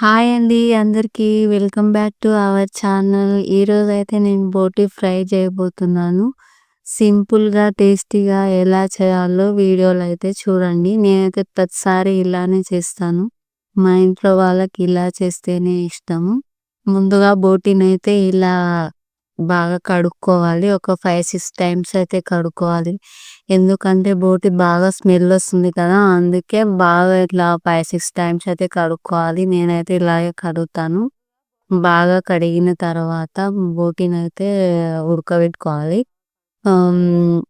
Hi అండి అందరికీ. Welcome back to our channel. ఈరోజైతే నేను బోటి ఫ్రై చేయబోతున్నాను. సింపుల్‌గా, టేస్టీగా ఎలా చేయాలో వీడియోలో అయితే చూడండి. నేనైతే ప్రతిసారి ఇలానే చేస్తాను. మా ఇంట్లో వాళ్ళకి ఇలా చేస్తేనే ఇష్టము. ముందుగా బోటీనైతే ఇలా బాగా కడుక్కోవాలి. ఒక 5, 6 టైమ్స్ అయితే కడుక్కోవాలి. ఎందుకంటే బోటి బాగా స్మెల్ వస్తుంది కదా! అందుకే బాగా ఇట్లా 5, 6 టైమ్స్ అయితే కడుక్కోవాలి. నేనైతే ఇలాగే కడుగుతాను. బాగా కడిగిన తర్వాత బోటీనైతే ఉడకబెట్టుకోవాలి. ఆహ్,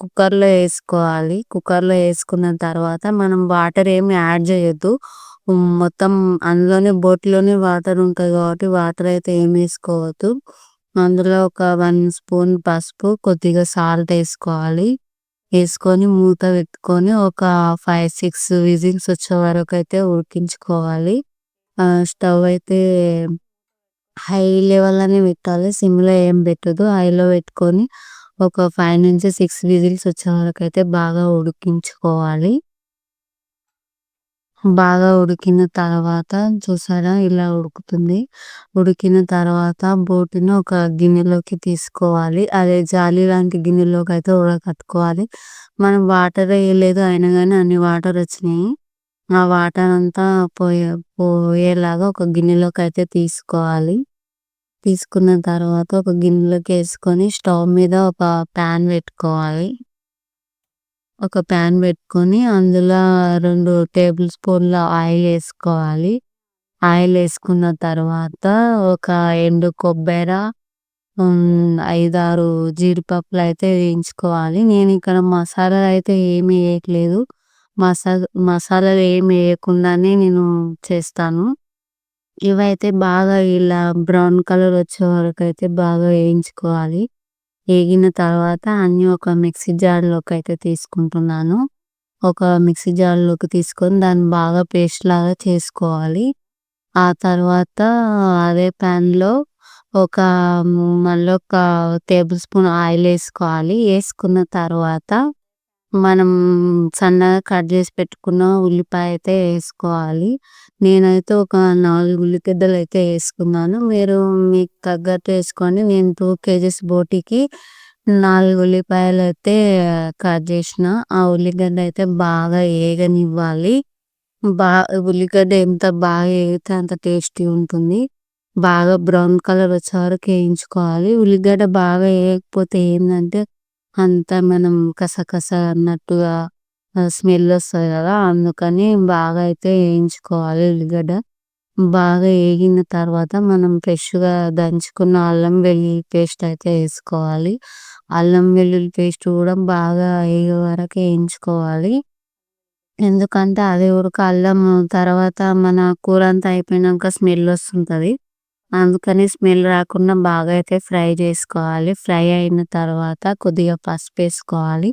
కుక్కర్‌లో ఏసుకోవాలి. కుక్కర్‌లో ఏసుకున్న తర్వాత మనం వాటర్ ఏమి యాడ్ చేయొద్దు. మొత్తం అందులోనే బోటీలోనే వాటర్ ఉంటది కాబట్టి వాటర్ అయితే ఏమి ఏసుకోవద్దు. అందులో ఒక 1 స్పూన్ పసుపు, కొద్దిగా సాల్ట్ ఏసుకోవాలి. ఏసుకొని మూత పెట్టుకొని ఒక 5, 6 విజిల్స్ వచ్చే వరకైతే ఉడికించుకోవాలి. స్టవ్ అయితే హై లెవెల్‌లోనే పెట్టాలి. సిమ్‌లో ఏం పెట్టొద్దు. హైలో పెట్టుకొని ఒక 5-6 విజిల్స్ వచ్చే వరకైతే బాగా ఉడికించుకోవాలి. బాగా ఉడికిన తర్వాత చూసారా ఇలా ఉడుకుతుంది. ఉడికిన తర్వాత బోటిని ఒక గిన్నెలోకి తీసుకోవాలి. అదే జాలి లాంటి గిన్నెలోకైతే వడకట్టుకోవాలి. మనం వాటర్ ఎయలేదు అయినా గాని అన్ని వాటర్ వచ్చినాయి. ఆ వాటర్ అంతా పోయేలాగా ఒక గిన్నెలోకైతే తీసుకోవాలి. తీసుకున్న తర్వాత ఒక గిన్నెలోకేసుకొని స్టవ్ మీద ఒక పాన్ పెట్టుకోవాలి. ఒక పాన్ పెట్టుకొని అందులో 2 టేబుల్ స్పూన్ల ఆయిల్ ఏసుకోవాలి. ఆయిల్ ఏసుకున్న తర్వాత ఒక ఎండు కొబ్బెర, 5, 6 జీడిపప్పులైతే వేయించుకోవాలి. నేనిక్కడ మసాలాలైతే ఏమి ఏయట్లేదు. మసాలాలు ఏమి ఏయకుండానే నేను చేస్తాను. ఇవైతే బాగా ఇలా బ్రౌన్ కలర్ వచ్చే వరకైతే బాగా వేయించుకోవాలి. ఏగిన తర్వాత అన్నీ ఒక మిక్సీ జార్‌లోకైతే తీసుకుంటున్నాను. ఒక మిక్సీ జార్‌లోకి తీసుకొని దాన్ని బాగా పేస్ట్ లాగా చేసుకోవాలి. ఆ తర్వాత అదే పాన్‌లో ఒక మళ్ళొక టేబుల్ స్పూన్ ఆయిల్ ఏసుకోవాలి. ఏసుకున్న తర్వాత మనం సన్నగా కట్ చేసి పెట్టుకున్న ఉల్లిపాయ అయితే ఏసుకోవాలి. నేనైతే ఒక 4 ఉల్లిగడ్డలైతే ఏసుకున్నాను. మీరు మీకు తగ్గట్టు ఏసుకోండి. నేను 2 కేజీస్ బోటీకి 4 ఉల్లిపాయలైతే కట్ చేసిన. ఆ ఉల్లిగడ్డ అయితే బాగా ఏగనివ్వాలి. బా ఉల్లిగడ్డ ఎంత బాగా ఏగితే అంత టేస్టీ ఉంటుంది. బాగా బ్రౌన్ కలర్ వచ్చే వరకు ఏయించుకోవాలి. ఉల్లిగడ్డ బాగా ఏగకపోతే ఏందంటే అంతా మనం కసకస అన్నట్టుగా స్మెల్ వస్తది కదా! అందుకని బాగా అయితే ఏయించుకోవాలి ఉల్లిగడ్డ. బాగా ఏగిన తర్వాత మనం ఫ్రెష్‌గా దంచుకున్న అల్లం వెల్లుల్లి పేస్ట్ అయితే ఏసుకోవాలి. అల్లం వెల్లుల్లి పేస్ట్ కూడా బాగా ఏగే వరకు ఏయించుకోవాలి. ఎందుకంటే అది అల్లం తర్వాత మన కూర అంతా అయిపోయినంక స్మెల్ వస్తుంటది. అందుకని స్మెల్ రాకుండా బాగా అయితే ఫ్రై చేసుకోవాలి. ఫ్రై అయిన తర్వాత కొద్దిగా పసుపేసుకోవాలి.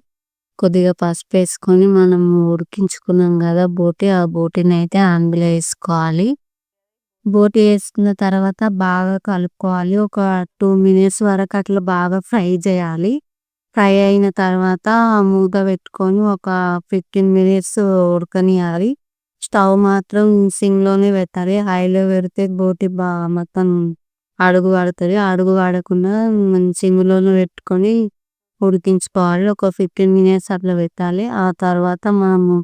కొద్దిగా పసుపేసుకొని మనం ఉడికించుకున్నాం కదా బోటి, ఆ బోటినైతే అందులో ఏసుకోవాలి. బోటి ఏసుకున్న తర్వాత బాగా కలుపుకోవాలి. ఒక 2 మినిట్స్ వరకు అట్లా బాగా ఫ్రై చేయాలి. ఫ్రై అయిన తర్వాత మూత పెట్టుకొని ఒక 15 మినిట్స్ ఉడకనియాలి. స్టవ్ మాత్రం సిమ్‌లోనే పెట్టాలి. హైలో పెడితే బోటి మొత్తం అడుగు పడతది. అడుగు పడకుండా సిమ్‌లోనే పెట్టుకొని ఉడికించుకోవాలి. ఒక 15 మినిట్స్ అట్లా పెట్టాలి. ఆ తర్వాత మనము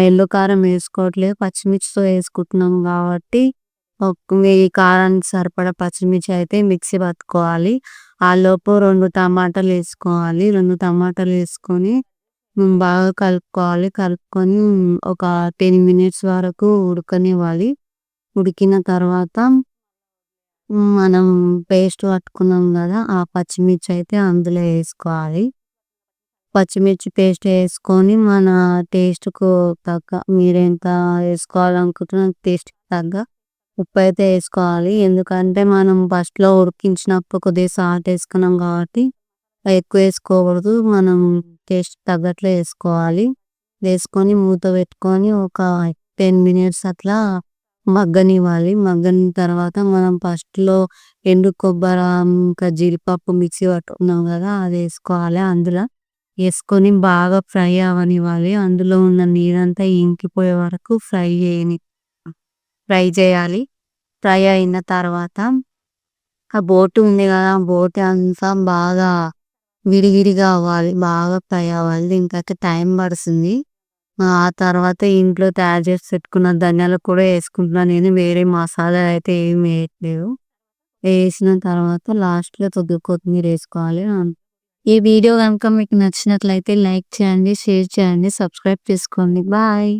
ఎల్లో కారం వేసుకోవట్లేదు. పచ్చిమిర్చితో వేసుకుంటున్నాం కాబట్టి ఈ కారానికి సరిపడా పచ్చిమిర్చి అయితే మిక్సీ పట్టుకోవాలి. ఆలోపు 2 టమాటాలు ఏసుకోవాలి. 2 టమాటాలు ఏసుకొని బాగా కలుపుకోవాలి. కలుపుకొని ఒక 10 మినిట్స్ వరకు ఉడకనివ్వాలి. ఉడికిన తర్వాత మనం పేస్ట్ పట్టుకున్నాం కదా! ఆ పచ్చిమిర్చి అయితే అందులో ఏసుకోవాలి. పచ్చిమిర్చి పేస్ట్ ఏసుకొని మన టేస్ట్‌కు తగ్గ మీరెంత ఏసుకోవాలనుకుంటున్న టేస్ట్‌కి తగ్గ ఉప్పైతే ఏసుకోవాలి. ఎందుకంటే మనం ఫస్ట్‌లో ఉడికించినప్పుడు కొద్దిగా సాల్ట్ ఏసుకున్నాం కాబట్టి ఎక్కువ ఏసుకోకూడదు. మనం టేస్ట్‌కి తగ్గట్లే ఏసుకోవాలి. వేసుకొని మూత పెట్టుకొని ఒక 10 మినిట్స్ అట్లా మగ్గనివ్వాలి. మగ్గనిన తర్వాత మనం ఫస్ట్‌లో ఎండు కొబ్బర, ఇంకా జీడిపప్పు మిక్సీ పట్టుకున్నాం కదా! అది ఏసుకోవాలి అందులో. ఏసుకొని బాగా ఫ్రై అవ్వనివ్వాలి. అందులో ఉన్న నీరంతా ఇంకిపోయే వరకు ఫ్రై చేయని ఫ్రై చేయాలి. ఫ్రై అయిన తర్వాత ఆ బోటి ఉంది కదా! ఆ బోటి అంతా బాగా విడివిడిగా అవ్వాలి. బాగా ఫ్రై అవ్వాలి. దీనికైతే టైం పడుతుంది. ఆ తర్వాత ఇంట్లో తయారు చేసి పెట్టుకున్న ధనియాలు కూడా యేసుకుంటున్నా నేను. వేరే మసాలాలైతే ఏమి వేయట్లేదు. వేసిన తర్వాత లాస్ట్‌లో కొద్దిగా కొత్తిమీరేసుకోవాలి. ఈ వీడియో గనుక మీకు నచ్చినట్లయితే లైక్ చేయండి, షేర్ చేయండి, సబ్స్క్రైబ్ చేసుకోండి. బాయ్.